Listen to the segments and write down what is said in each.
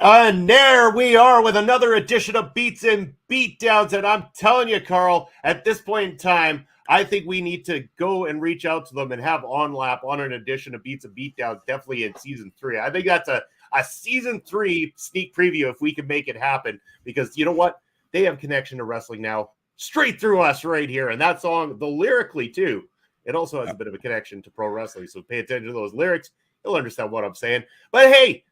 And there we are with another edition of Beats and Beatdowns. And I'm telling you, Karl, at this point in time, I think we need to go and reach out to them and have on lap on an edition of Beats and Beatdowns, definitely in season 3. I think that's a season 3 sneak preview if we can make it happen, because you know what? They have connection to wrestling now straight through us right here. And that song, the lyrically too, it also has a bit of a connection to pro wrestling. So pay attention to those lyrics. You'll understand what I'm saying. But hey,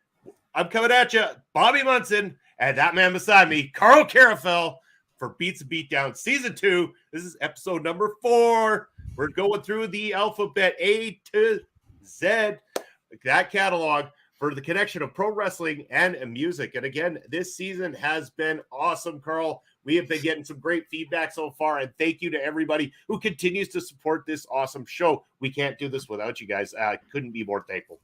I'm coming at you, Bobby Munson, and that man beside me, Karl Carafell, for Beats and Beatdown Season 2. This is episode number 4. We're going through the alphabet A to Z, that catalog, for the connection of pro wrestling and music. And again, this season has been awesome, Karl. We have been getting some great feedback so far, and thank you to everybody who continues to support this awesome show. We can't do this without you guys. Couldn't be more thankful.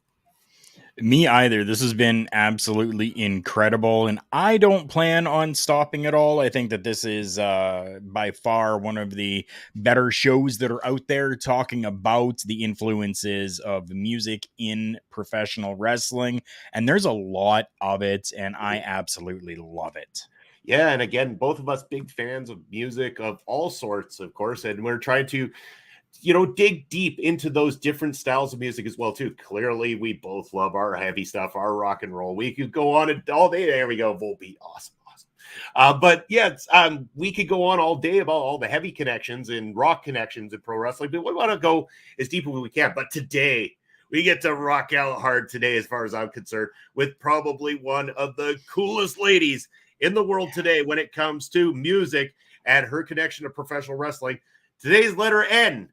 Me either. This has been absolutely incredible, and I don't plan on stopping at all. I think that this is by far one of the better shows that are out there talking about the influences of music in professional wrestling, and there's a lot of it, and I absolutely love it. Yeah, and again, both of us big fans of music of all sorts, of course, and we're trying to dig deep into those different styles of music as well, too. Clearly, we both love our heavy stuff, our rock and roll. We could go on all day. There we go. Volbeat. Awesome. But yeah, we could go on all day about all the heavy connections and rock connections in pro wrestling, but we want to go as deep as we can. But today, we get to rock out hard today, as far as I'm concerned, with probably one of the coolest ladies in the world today when it comes to music and her connection to professional wrestling. Today's letter N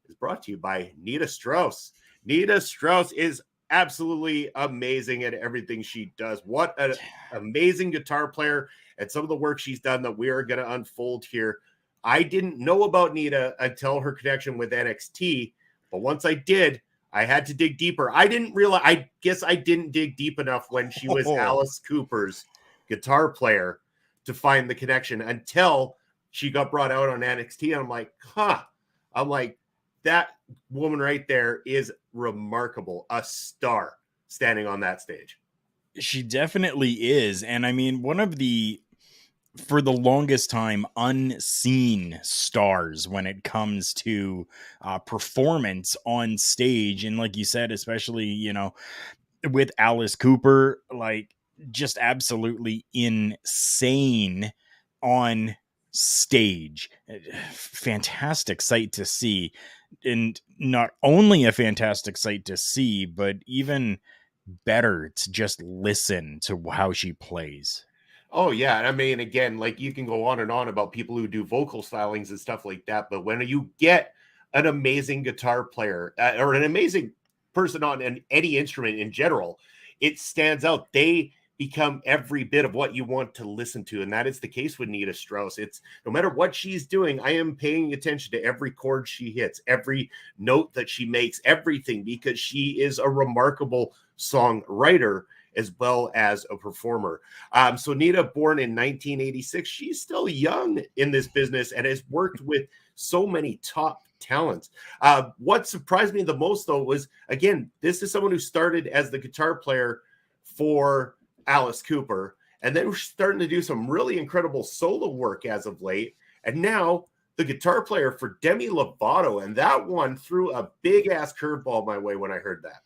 is brought to you by Nita Strauss. Nita Strauss is absolutely amazing at everything she does. What an amazing guitar player, and some of the work she's done that we are going to unfold here. I didn't know about Nita until her connection with NXT, but once I did, I had to dig deeper. I guess I didn't dig deep enough when she was Alice Cooper's guitar player to find the connection until she got brought out on NXT. And I'm like, that woman right there is remarkable, a star standing on that stage. She definitely is. And I mean, one of the, for the longest time, unseen stars when it comes to performance on stage. And like you said, especially, with Alice Cooper, like just absolutely insane on stage. Fantastic sight to see. And not only a fantastic sight to see, but even better to just listen to how she plays. Oh, yeah. I mean, again, like you can go on and on about people who do vocal stylings and stuff like that. But when you get an amazing guitar player or an amazing person on any instrument in general, it stands out. They become every bit of what you want to listen to. And that is the case with Nita Strauss. It's no matter what she's doing, I am paying attention to every chord she hits, every note that she makes, everything, because she is a remarkable songwriter as well as a performer. So Nita, born in 1986, she's still young in this business and has worked with so many top talents. What surprised me the most, though, was, again, this is someone who started as the guitar player for Alice Cooper, and then we're starting to do some really incredible solo work as of late, and now the guitar player for Demi Lovato, and that one threw a big-ass curveball my way when I heard that.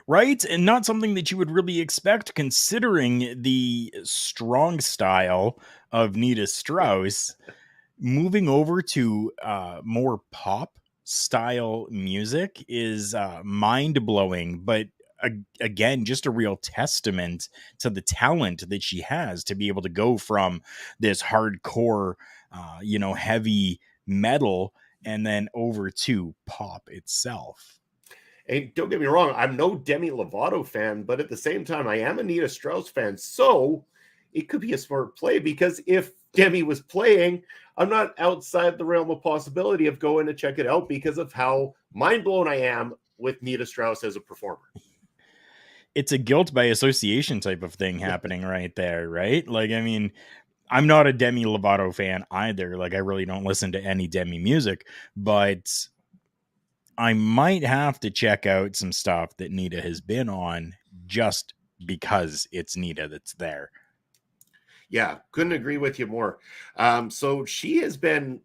Right? And not something that you would really expect, considering the strong style of Nita Strauss. Moving over to more pop style music is mind-blowing, but again, just a real testament to the talent that she has to be able to go from this hardcore, heavy metal and then over to pop itself. And don't get me wrong, I'm no Demi Lovato fan, but at the same time, I am a Nita Strauss fan. So it could be a smart play, because if Demi was playing, I'm not outside the realm of possibility of going to check it out because of how mind blown I am with Nita Strauss as a performer. It's a guilt by association type of thing happening right there, right? Like, I mean, I'm not a Demi Lovato fan either. Like, I really don't listen to any Demi music, but I might have to check out some stuff that Nita has been on just because it's Nita that's there. Yeah, couldn't agree with you more. So she has been,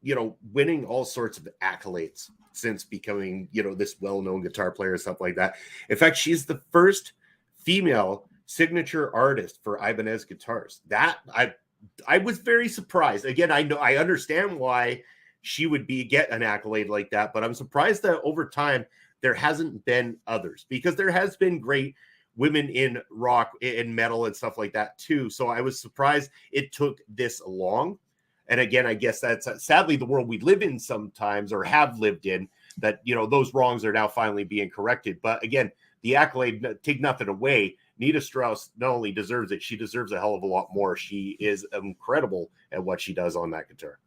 winning all sorts of accolades since becoming, this well-known guitar player and stuff like that. In fact, she's the first female signature artist for Ibanez guitars. That I was very surprised. Again, I understand why she would get an accolade like that, but I'm surprised that over time there hasn't been others, because there has been great women in rock and metal and stuff like that too. So I was surprised it took this long. And again, I guess that's sadly the world we live in sometimes, or have lived in, that, those wrongs are now finally being corrected. But again, the accolade, take nothing away. Nita Strauss not only deserves it, she deserves a hell of a lot more. She is incredible at what she does on that guitar.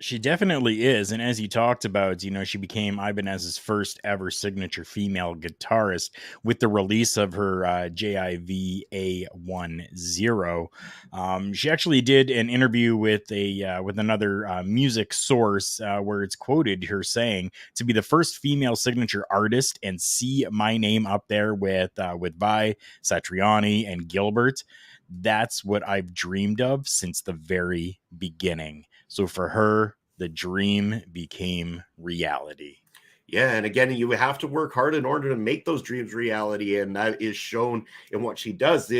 She definitely is. And as you talked about, she became Ibanez's first ever signature female guitarist with the release of her JIVA10. She actually did an interview with another music source where it's quoted her saying, "To be the first female signature artist and see my name up there with Vai, Satriani, and Gilbert, that's what I've dreamed of since the very beginning." So for her, the dream became reality. Yeah, and again, you have to work hard in order to make those dreams reality, and that is shown in what she does.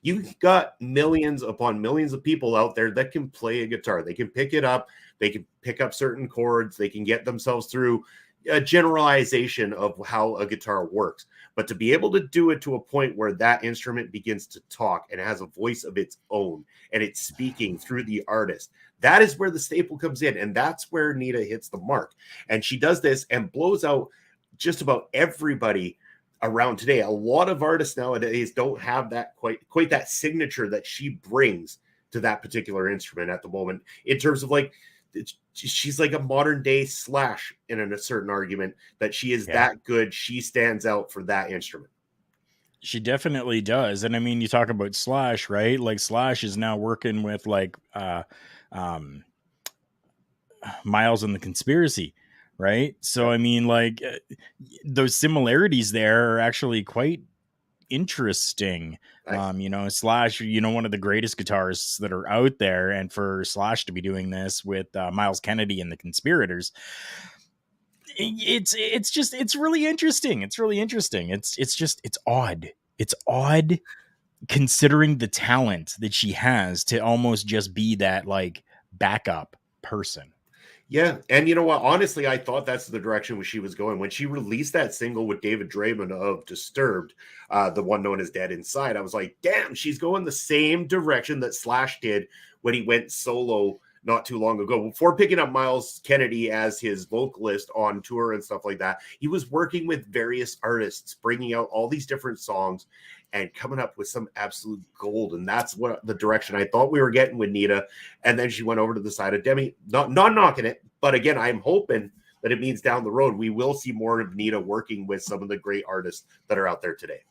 You've got millions upon millions of people out there that can play a guitar. They can pick it up. They can pick up certain chords. They can get themselves through a generalization of how a guitar works. But to be able to do it to a point where that instrument begins to talk and has a voice of its own, and it's speaking through the artist, that is where the staple comes in. And that's where Nita hits the mark. And she does this and blows out just about everybody around today. A lot of artists nowadays don't have that quite that signature that she brings to that particular instrument at the moment, in terms of she's like a modern day Slash in a certain argument, that she is that good. She stands out for that instrument. She definitely does. And I mean, you talk about Slash, right? Like Slash is now working with Miles and the Conspiracy, right? So I mean, those similarities there are actually quite interesting. Nice. Slash, one of the greatest guitarists that are out there, and for Slash to be doing this with Miles Kennedy and the Conspirators, it's really interesting. It's really interesting. It's odd. It's odd considering the talent that she has to almost just be that backup person. Yeah, and you know what? Honestly, I thought that's the direction she was going when she released that single with David Draymond of Disturbed, the one known as Dead Inside. I was like, damn, she's going the same direction that Slash did when he went solo not too long ago. Before picking up Miles Kennedy as his vocalist on tour and stuff like that, he was working with various artists, bringing out all these different songs and coming up with some absolute gold. And that's what the direction I thought we were getting with Nita. And then she went over to the side of Demi, not knocking it. But again, I'm hoping that it means down the road we will see more of Nita working with some of the great artists that are out there today.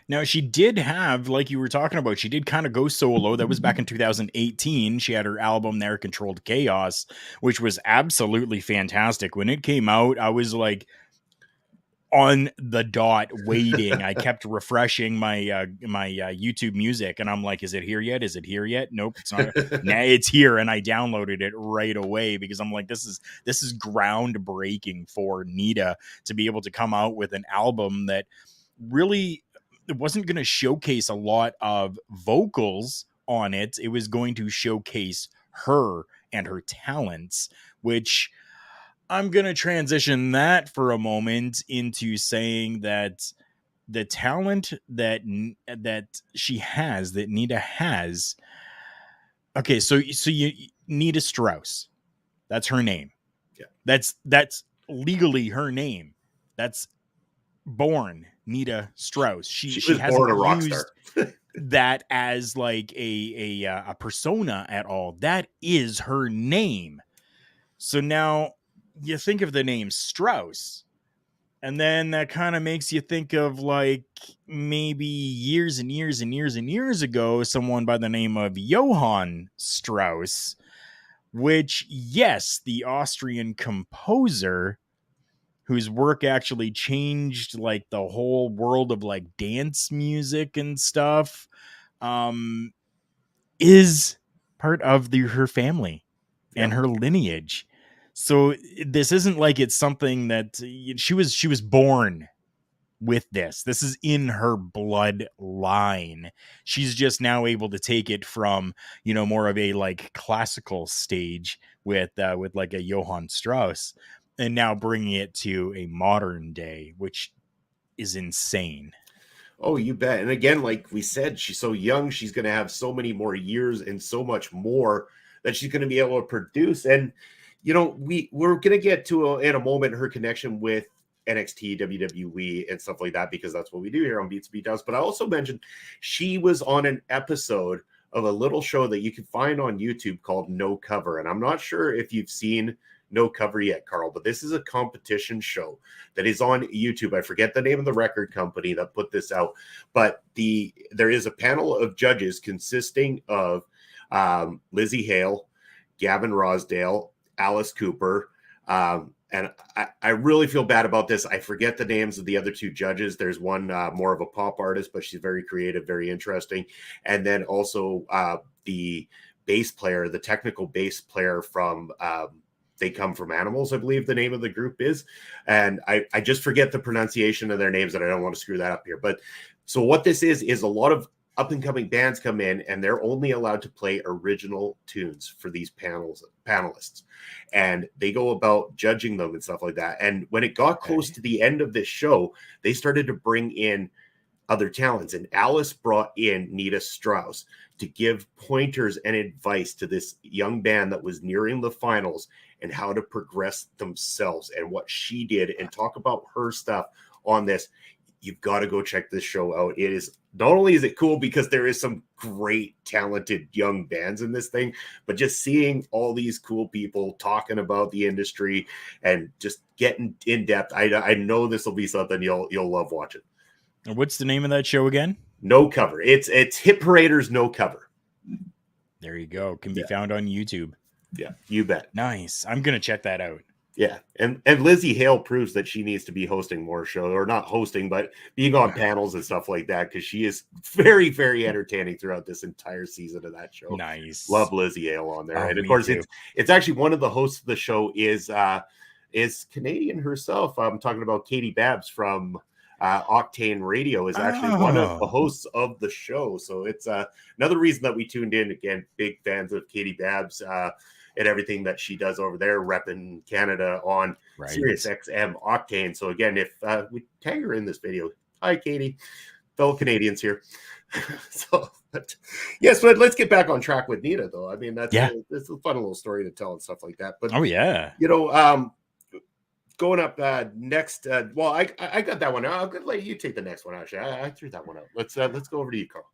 Now, she did have, like you were talking about, she did kind of go solo. That was back in 2018. She had her album there, Controlled Chaos, which was absolutely fantastic. When it came out, I was on the dot waiting. I kept refreshing my YouTube music, and I'm like, is it here yet? Is it here yet? Nope, it's not. Nah, it's here. And I downloaded it right away because I'm like, this is groundbreaking for Nita to be able to come out with an album that really, it wasn't going to showcase a lot of vocals on it. It was going to showcase her and her talents, which I'm going to transition that for a moment into saying that the talent that she has, that Nita has. Okay, so Nita Strauss, that's her name. Yeah. That's legally her name. That's born Nita Strauss. She was born a rock star. That as a persona at all. That is her name. So now you think of the name Strauss, and then that kind of makes you think of maybe years and years and years and years ago, someone by the name of Johann Strauss, which, yes, the Austrian composer, whose work actually changed like the whole world of like dance music and stuff, um, is part of her family and Yep. her lineage. So this isn't like it's something that she was born with this. This is in her bloodline. She's just now able to take it from, more of a like classical stage with like a Johann Strauss, and now bringing it to a modern day, which is insane. Oh, you bet. And again, like we said, she's so young. She's going to have so many more years and so much more that she's going to be able to produce. And we're going to get to in a moment her connection with NXT, WWE, and stuff like that, because that's what we do here on Beats Beatdowns. But I also mentioned she was on an episode of a little show that you can find on YouTube called No Cover. And I'm not sure if you've seen No Cover yet, Karl, but this is a competition show that is on YouTube. I forget the name of the record company that put this out, but there is a panel of judges consisting of Lizzie Hale, Gavin Rosdale, Alice Cooper, and I really feel bad about this. I forget the names of the other two judges. There's one more of a pop artist, but she's very creative, very interesting. And then also the bass player, the technical bass player from They Come From Animals, I believe the name of the group is. And I just forget the pronunciation of their names, and I don't want to screw that up here. But so what this is a lot of up-and-coming bands come in, and they're only allowed to play original tunes for these panelists. And they go about judging them and stuff like that. And when it got close to the end of this show, they started to bring in other talents. And Alice brought in Nita Strauss to give pointers and advice to this young band that was nearing the finals and how to progress themselves and what she did, and talk about her stuff on this. You've got to go check this show out. It is not only is it cool because there is some great talented young bands in this thing, but just seeing all these cool people talking about the industry and just getting in depth. I know this will be something you'll love watching. And what's the name of that show again? No Cover. It's Hit Parader's No Cover. There you go. Can be found on YouTube. Yeah, you bet. Nice. I'm gonna check that out. Yeah, and Lizzie Hale proves that she needs to be hosting more shows, or not hosting, but being on panels and stuff like that, because she is very, very entertaining throughout this entire season of that show. Nice. Love Lizzie Hale on there. And of course, it's actually one of the hosts of the show is Canadian herself. I'm talking about Katie Babbs from Octane Radio is actually one of the hosts of the show. So it's another reason that we tuned in. Again, big fans of Katie Babbs and everything that she does over there, repping Canada on Sirius XM Octane. So again, if we tag her in this video, hi Katie, fellow Canadians here. But let's get back on track with Nita, though. I mean, that's a fun little story to tell and stuff like that. But going up next. Well, I got that one. I'll let you take the next one. Actually, I threw that one out. Let's go over to you, Karl.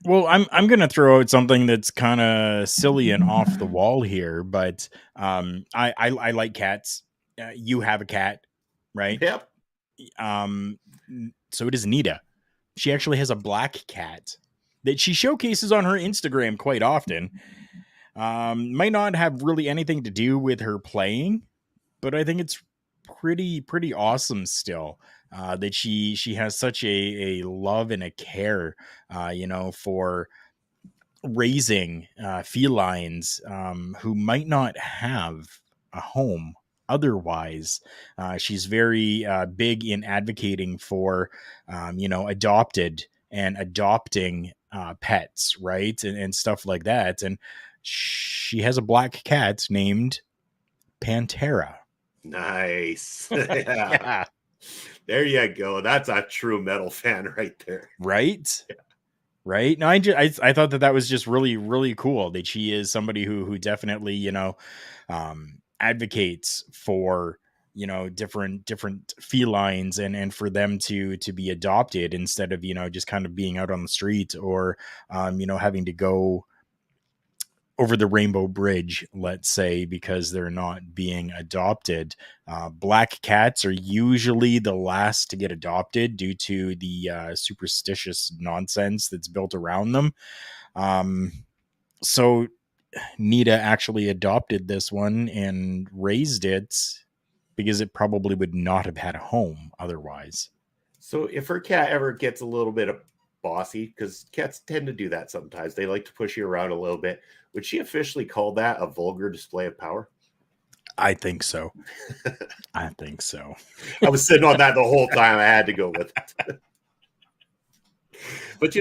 Well, I'm gonna throw out something that's kind of silly and off the wall here, but I like cats. You have a cat, right? Yep. So does Nita. She actually has a black cat that she showcases on her Instagram quite often. Might not have really anything to do with her playing, but I think it's pretty awesome still. That she has such a love and a care, for raising felines who might not have a home otherwise. She's very big in advocating for, adopted and adopting pets, right? And stuff like that. And she has a black cat named Pantera. Nice. Yeah. There you go. That's a true metal fan right there. Right? Yeah. Right? No, I thought that was just really, really cool that she is somebody who definitely, advocates for, different felines and for them to be adopted instead of, just kind of being out on the street or, having to go over the Rainbow Bridge, let's say, because they're not being adopted. Black cats are usually the last to get adopted due to the superstitious nonsense that's built around them. So Nita actually adopted this one and raised it because it probably would not have had a home otherwise. So if her cat ever gets a little bit of bossy, because cats tend to do that sometimes, they like to push you around a little bit. Would she officially call that a vulgar display of power? I think so. I think so. I was sitting on that the whole time. I had to go with it. But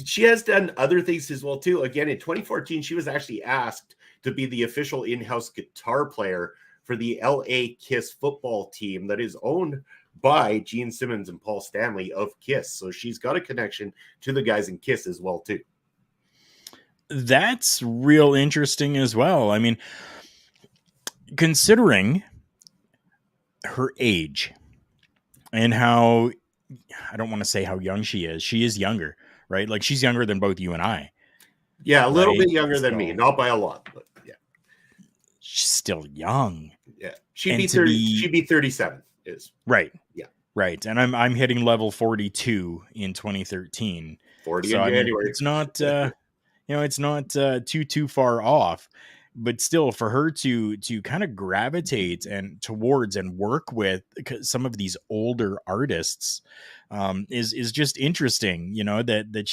she has done other things as well too. Again, in 2014, she was actually asked to be the official in-house guitar player for the LA Kiss football team that is owned by Gene Simmons and Paul Stanley of Kiss. So she's got a connection to the guys in Kiss as well too. That's real interesting as well. I mean, considering her age and how, I don't want to say how young she is younger, right? Like she's younger than both you and I. Yeah, a little right? bit younger than me, not by a lot, but yeah. She's still young. Yeah. She'd be 30, she'd be 37 is. Right. Yeah. Right. And I'm hitting level 42 in 2013. 40 so in January. I mean, it's not it's not too far off, but still for her to kind of gravitate and towards and work with some of these older artists is just interesting, that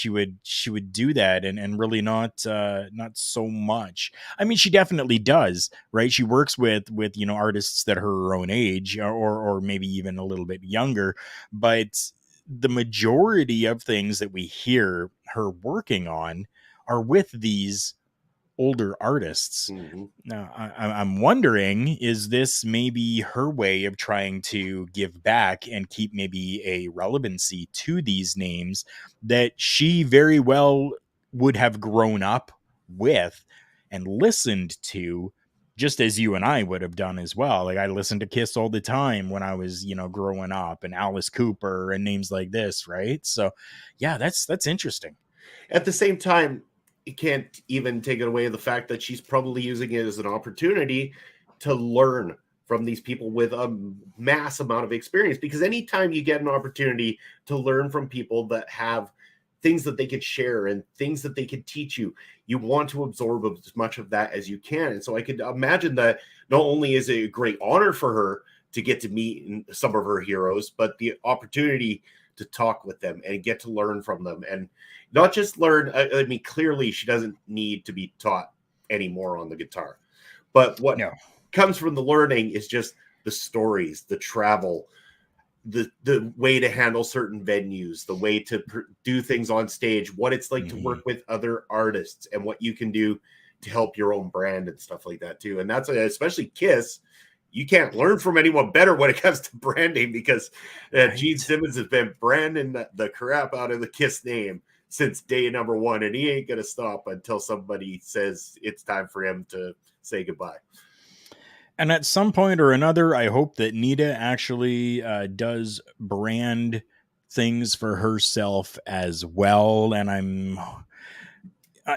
she would do that and really not so much. I mean, she definitely does, right? She works with artists that are her own age or maybe even a little bit younger, but the majority of things that we hear her working on are with these older artists. Mm-hmm. Now, I'm wondering, is this maybe her way of trying to give back and keep maybe a relevancy to these names that she very well would have grown up with and listened to, just as you and I would have done as well. Like I listened to Kiss all the time when I was, growing up, and Alice Cooper and names like this, right? So yeah, that's interesting. At the same time, you can't even take it away the fact that she's probably using it as an opportunity to learn from these people with a mass amount of experience, because anytime you get an opportunity to learn from people that have things that they could share and things that they could teach you, you want to absorb as much of that as you can. And so I could imagine that not only is it a great honor for her to get to meet some of her heroes, but the opportunity to talk with them and get to learn from them. And not just learn, I mean, clearly she doesn't need to be taught anymore on the guitar. But what comes from the learning is just the stories, the travel, the way to handle certain venues, the way to do things on stage, what it's like to work with other artists, and what you can do to help your own brand and stuff like that too. And that's especially Kiss. You can't learn from anyone better when it comes to branding, because Gene Simmons has been branding the crap out of the Kiss name since day number one, and he ain't going to stop until somebody says it's time for him to say goodbye. And at some point or another, I hope that Nita actually does brand things for herself as well. And I'm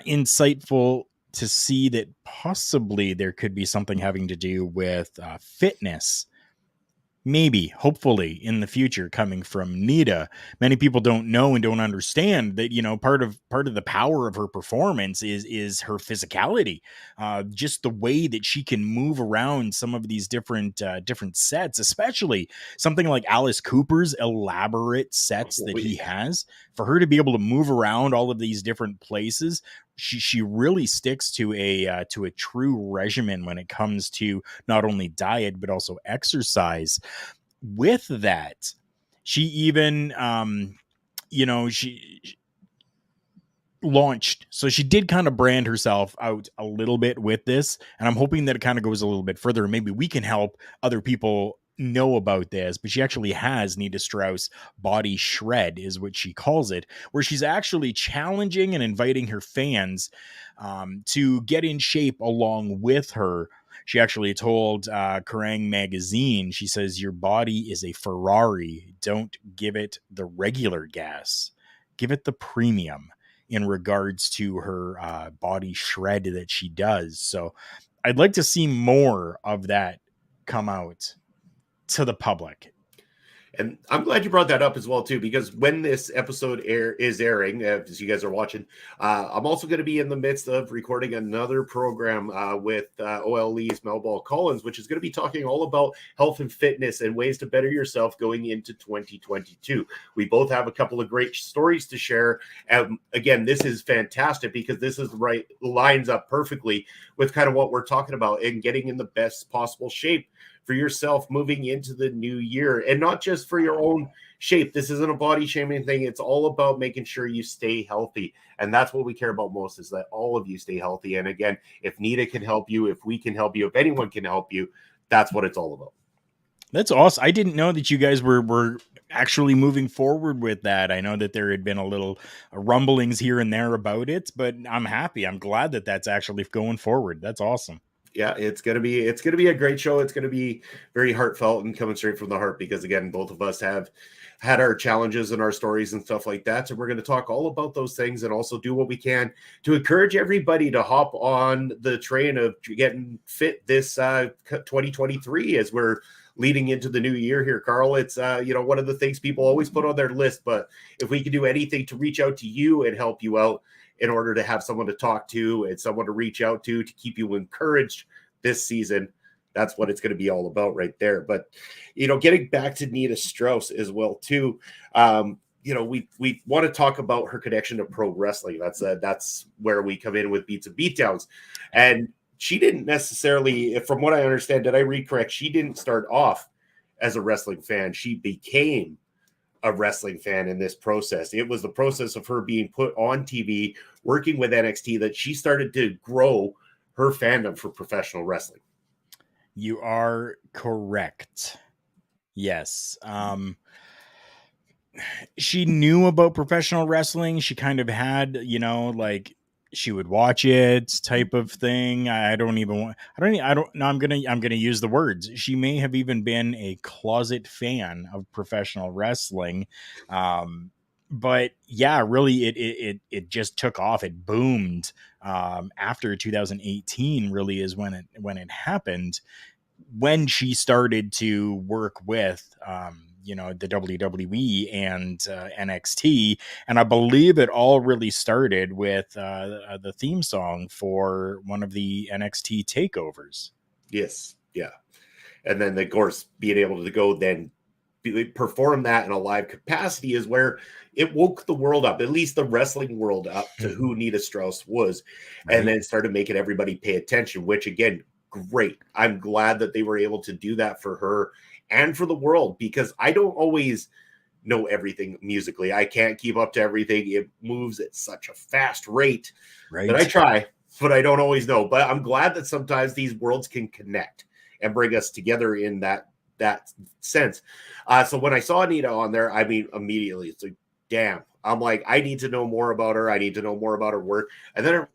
insightful to see that possibly there could be something having to do with fitness. Maybe, hopefully, in the future, coming from Nita. Many people don't know and don't understand that, part of the power of her performance is her physicality. Just the way that she can move around some of these different sets, especially something like Alice Cooper's elaborate sets that he has. For her to be able to move around all of these different places, she really sticks to a true regimen when it comes to not only diet but also exercise. With that, she even she launched, so she did kind of brand herself out a little bit with this, and I'm hoping that it kind of goes a little bit further. Maybe we can help other people know about this, but she actually has Nita Strauss Body Shred is what she calls it, where she's actually challenging and inviting her fans to get in shape along with her. She actually told Kerrang! Magazine, she says, "Your body is a Ferrari. Don't give it the regular gas. Give it the premium," in regards to her body shred that she does. So I'd like to see more of that come out to the public. And I'm glad you brought that up as well, too, because when this episode is airing, as you guys are watching, I'm also going to be in the midst of recording another program with OLE's Melball Collins, which is going to be talking all about health and fitness and ways to better yourself going into 2022. We both have a couple of great stories to share. Again, this is fantastic because this is lines up perfectly with kind of what we're talking about and getting in the best possible shape for yourself moving into the new year, and not just for your own shape. This isn't a body shaming thing. It's all about making sure you stay healthy. And that's what we care about most, is that all of you stay healthy. And again, if Nita can help you, if we can help you, if anyone can help you, that's what it's all about. That's awesome. I didn't know that you guys were actually moving forward with that. I know that there had been a little rumblings here and there about it, but I'm happy. I'm glad that that's actually going forward. That's awesome. Yeah, it's gonna be a great show. It's gonna be very heartfelt and coming straight from the heart, because again, both of us have had our challenges and our stories and stuff like that. So we're going to talk all about those things and also do what we can to encourage everybody to hop on the train of getting fit this 2023 as we're leading into the new year here, Karl. It's one of the things people always put on their list, but if we can do anything to reach out to you and help you out, in order to have someone to talk to and someone to reach out to keep you encouraged this season, that's what it's going to be all about right there. But, getting back to Nita Strauss as well, too, we want to talk about her connection to pro wrestling. That's where we come in with Beats and Beatdowns. And she didn't necessarily, from what I understand, did I read correct? She didn't start off as a wrestling fan. She became a wrestling fan in this process. It was the process of her being put on TV, working with NXT, that she started to grow her fandom for professional wrestling. You are correct. Yes. She knew about professional wrestling. She kind of had, she would watch it type of thing. I'm going to use the words. She may have even been a closet fan of professional wrestling. But yeah, really it just took off. It boomed after 2018 really is when it happened, when she started to work with the WWE and NXT. And I believe it all really started with the theme song for one of the NXT takeovers. Yes. Yeah. And then, of course, being able to go then perform that in a live capacity is where it woke the world up, at least the wrestling world up, to who Nita Strauss was. Right. And then started making everybody pay attention, which, again, great. I'm glad that they were able to do that for her and for the world, because I don't always know everything musically. I can't keep up to everything. It moves at such a fast rate that I try, but I don't always know. But I'm glad that sometimes these worlds can connect and bring us together in that sense. So when I saw Nita on there, I mean, immediately it's like, damn, I'm like, I need to know more about her. I need to know more about her work. And then I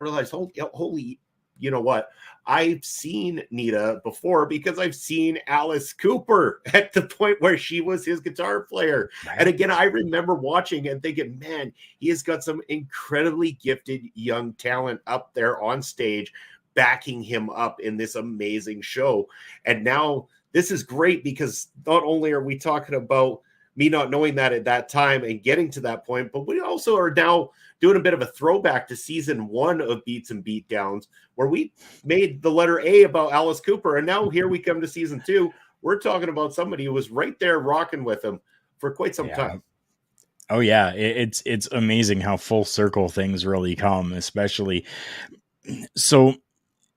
realized, holy, you know what? I've seen Nita before, because I've seen Alice Cooper at the point where she was his guitar player. Right. And again, I remember watching and thinking, man, he has got some incredibly gifted young talent up there on stage, backing him up in this amazing show. And now this is great, because not only are we talking about me not knowing that at that time and getting to that point, but we also are now doing a bit of a throwback to season 1 of Beats and Beatdowns, where we made the letter A about Alice Cooper. And now here we come to season 2. We're talking about somebody who was right there rocking with him for quite some time. Oh yeah. It's amazing how full circle things really come, especially. So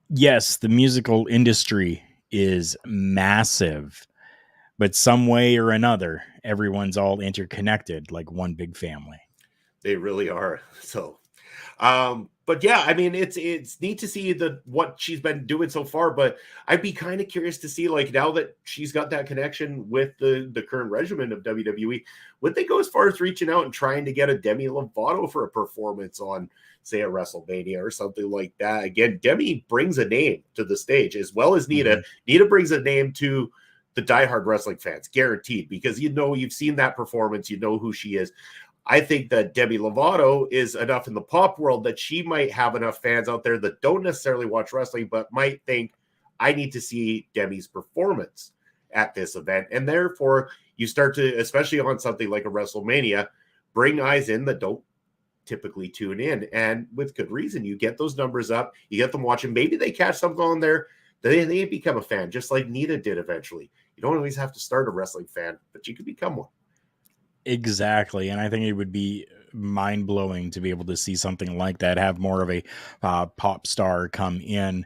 yes, the musical industry is massive, but some way or another, everyone's all interconnected like one big family. They really are. So, but yeah, I mean, it's neat to see what she's been doing so far, but I'd be kind of curious to see, like, now that she's got that connection with the current regimen of WWE, would they go as far as reaching out and trying to get a Demi Lovato for a performance on, say, a WrestleMania or something like that? Again, Demi brings a name to the stage, as well as Nita. Mm-hmm. Nita brings a name to the diehard wrestling fans, guaranteed, because you've seen that performance, you know who she is. I think that Demi Lovato is enough in the pop world that she might have enough fans out there that don't necessarily watch wrestling, but might think, I need to see Demi's performance. at this event. And therefore, you start to, especially on something like a WrestleMania, bring eyes in that don't typically tune in. And with good reason, you get those numbers up, you get them watching. Maybe they catch something on there, they become a fan, just like Nita did eventually. You don't always have to start a wrestling fan, but you can become one. Exactly. And I think it would be mind blowing to be able to see something like that, have more of a pop star come in.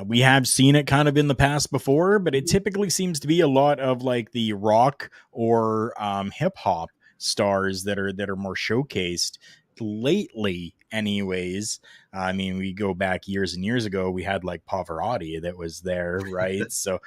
We have seen it kind of in the past before, but it typically seems to be a lot of like the rock or hip hop stars that are more showcased lately anyways. I mean, we go back years and years ago, we had like Pavarotti that was there, right? So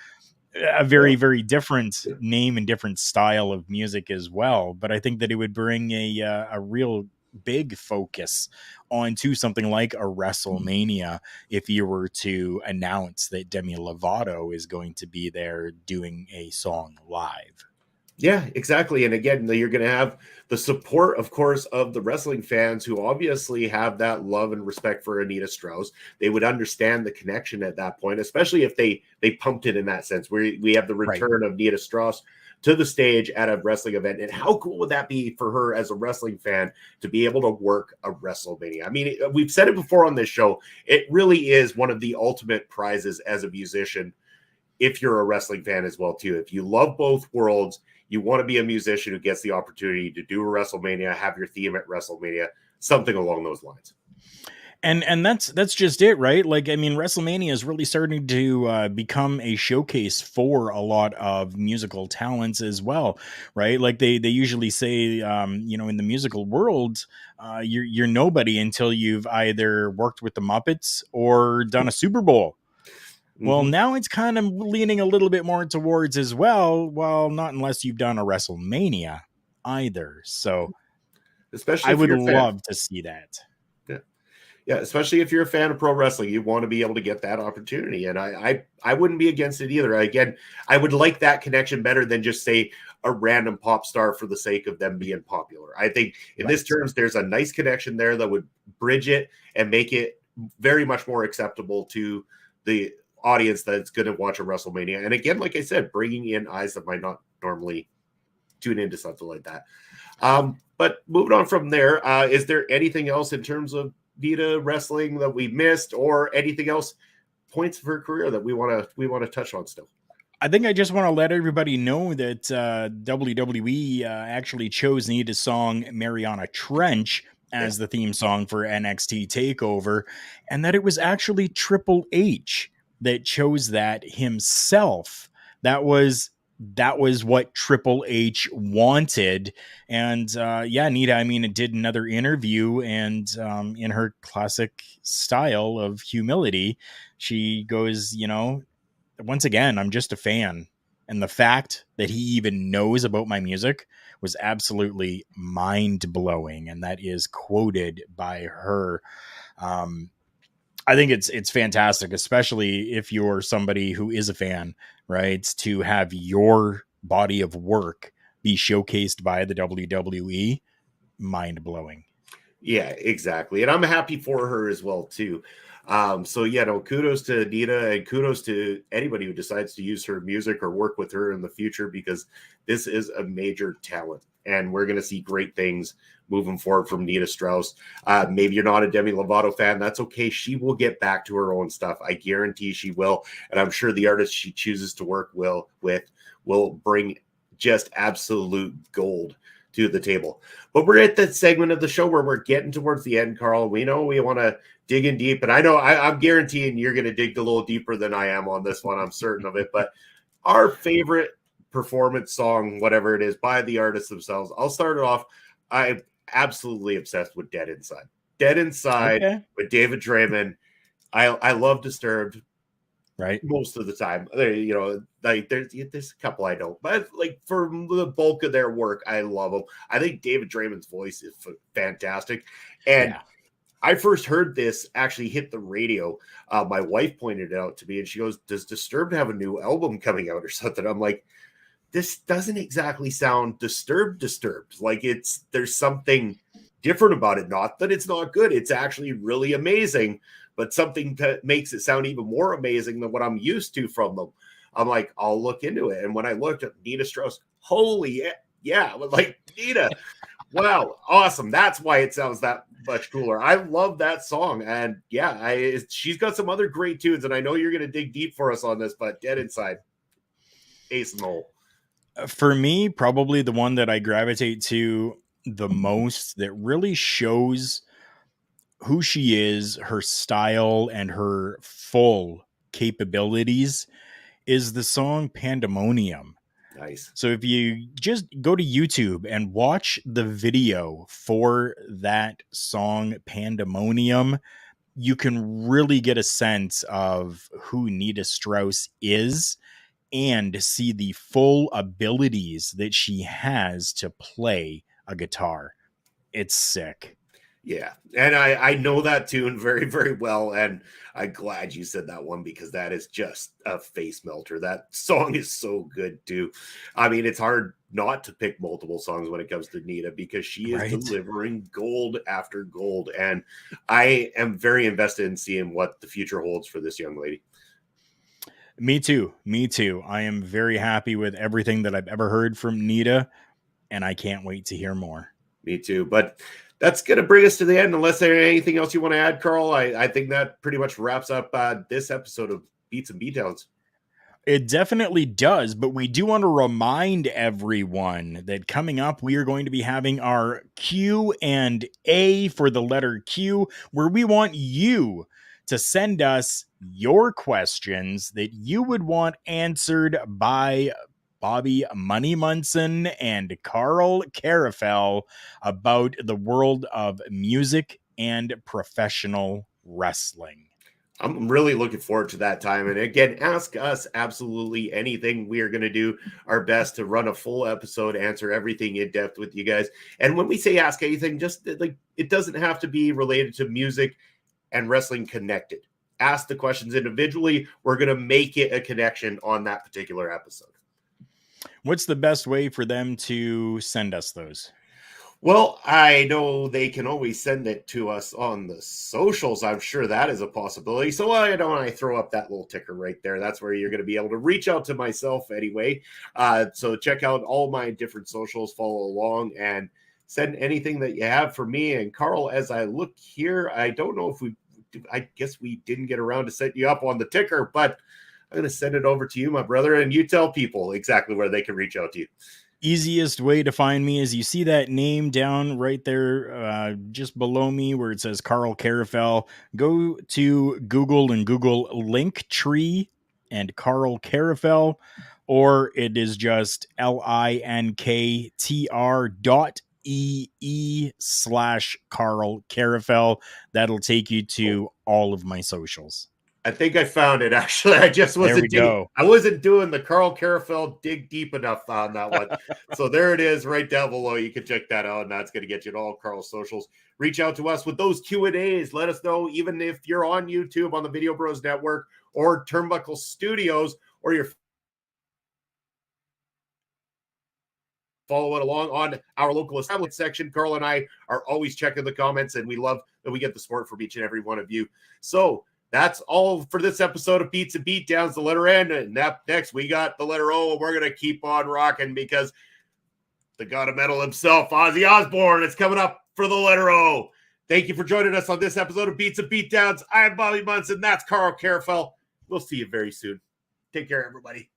a very, very different name and different style of music as well. But I think that it would bring a real big focus onto something like a WrestleMania if you were to announce that Demi Lovato is going to be there doing a song live. Yeah, exactly. And again, you're going to have the support, of course, of the wrestling fans who obviously have that love and respect for Anita Strauss. They would understand the connection at that point, especially if they pumped it in that sense. We have the return of Nita Strauss to the stage at a wrestling event. And how cool would that be for her as a wrestling fan to be able to work a WrestleMania? I mean, we've said it before on this show. It really is one of the ultimate prizes as a musician if you're a wrestling fan as well, too. If you love both worlds, you want to be a musician who gets the opportunity to do a WrestleMania, have your theme at WrestleMania, something along those lines. And that's just it, right? Like, I mean, WrestleMania is really starting to become a showcase for a lot of musical talents as well, right? Like they usually say, in the musical world, you're nobody until you've either worked with the Muppets or done a Super Bowl. Well, now it's kind of leaning a little bit more towards as well. Well, not unless you've done a WrestleMania either. So, especially I would love to see that. Yeah, especially if you're a fan of pro wrestling, you want to be able to get that opportunity. And I wouldn't be against it either. Again, I would like that connection better than just say a random pop star for the sake of them being popular. I think in this terms, there's a nice connection there that would bridge it and make it very much more acceptable to the audience that's going to watch a WrestleMania. And again, like I said, bringing in eyes that might not normally tune into something like that. But moving on from there, is there anything else in terms of Nita wrestling that we missed, or anything else points of her career that we want to touch on still? I think I just want to let everybody know that WWE actually chose Nita's song Mariana Trench as the theme song for NXT TakeOver, and that it was actually Triple H that chose that himself. That was what Triple H wanted. And Nita, I mean, it did another interview, and in her classic style of humility, she goes, once again, I'm just a fan. And the fact that he even knows about my music was absolutely mind blowing. And that is quoted by her. I think it's fantastic, especially if you're somebody who is a fan, right? To have your body of work be showcased by the WWE, mind blowing. Yeah, exactly. And I'm happy for her as well, too. Kudos to Nita, and kudos to anybody who decides to use her music or work with her in the future, because this is a major talent and we're going to see great things moving forward from Nita Strauss. Maybe you're not a Demi Lovato fan. That's okay. She will get back to her own stuff. I guarantee she will. And I'm sure the artist she chooses to work will bring just absolute gold to the table. But we're at that segment of the show where we're getting towards the end, Karl. We know we want to dig in deep, and I know I'm guaranteeing you're going to dig a little deeper than I am on this one. I'm certain of it. But our favorite performance song, whatever it is, by the artists themselves. I'll start it off. I'm absolutely obsessed with Dead Inside. Dead Inside with David Draymond. I love Disturbed. Right. Most of the time, like there's a couple I don't, but like for the bulk of their work, I love them. I think David Draymond's voice is fantastic. And I first heard this actually hit the radio. My wife pointed it out to me and she goes, "Does Disturbed have a new album coming out or something?" I'm like, this doesn't exactly sound disturbed. Like there's something different about it. Not that it's not good. It's actually really amazing, but something that makes it sound even more amazing than what I'm used to from them. I'm like, I'll look into it. And when I looked at Nita Strauss, holy yeah, like Nita. Wow, awesome. That's why it sounds that much cooler. I love that song. And yeah, she's got some other great tunes, and I know you're going to dig deep for us on this, but Dead Inside, ace in the hole. For me, probably the one that I gravitate to the most that really shows who she is, her style, and her full capabilities is the song Pandemonium. Nice. So if you just go to YouTube and watch the video for that song Pandemonium, you can really get a sense of who Nita Strauss is and see the full abilities that she has to play a guitar. It's sick. Yeah, and I know that tune very, very well, and I'm glad you said that one because that is just a face melter. That song is so good too. I mean, it's hard not to pick multiple songs when it comes to Nita because she is delivering gold after gold, and I am very invested in seeing what the future holds for this young lady. Me too. I am very happy with everything that I've ever heard from Nita, and I can't wait to hear more. Me too, but that's going to bring us to the end. Unless there's anything else you want to add, Karl, I think that pretty much wraps up this episode of Beats and Beatdowns. It definitely does, but we do want to remind everyone that coming up, we are going to be having our Q&A for the letter Q, where we want you to send us your questions that you would want answered by Bobby Money Munson and Karl Karafel about the world of music and professional wrestling. I'm really looking forward to that time. And again, ask us absolutely anything. We are going to do our best to run a full episode, answer everything in depth with you guys. And when we say ask anything, just like it doesn't have to be related to music and wrestling connected. Ask the questions individually. We're going to make it a connection on that particular episode. What's the best way for them to send us those? Well, I know they can always send it to us on the socials. I'm sure that is a possibility. So why don't I throw up that little ticker right there? That's where you're going to be able to reach out to myself anyway. So check out all my different socials, follow along, and send anything that you have for me. And Karl, as I look here, I don't know if I guess we didn't get around to set you up on the ticker, but I'm going to send it over to you, my brother, and you tell people exactly where they can reach out to you. Easiest way to find me is you see that name down right there just below me where it says Karl Karafel. Go to Google and Google Linktree and Karl Karafel, or it is just linktr.ee/Karl Karafel. That'll take you to all of my socials. I think I found it. Actually, I just wasn't. I wasn't doing the Karl Karafel dig deep enough on that one. So there it is, right down below. You can check that out, and that's going to get you to all Karl's socials. Reach out to us with those Q&As. Let us know, even if you're on YouTube on the Video Bros Network or Turnbuckle Studios, or you're following along on our local establishment section. Karl and I are always checking the comments, and we love that we get the support from each and every one of you. So that's all for this episode of Beats and Beatdowns, the letter N. And next, we got the letter O, and we're going to keep on rocking because the god of metal himself, Ozzy Osbourne, is coming up for the letter O. Thank you for joining us on this episode of Beats and Beatdowns. I'm Bobby Munson. That's Karl Karafel. We'll see you very soon. Take care, everybody.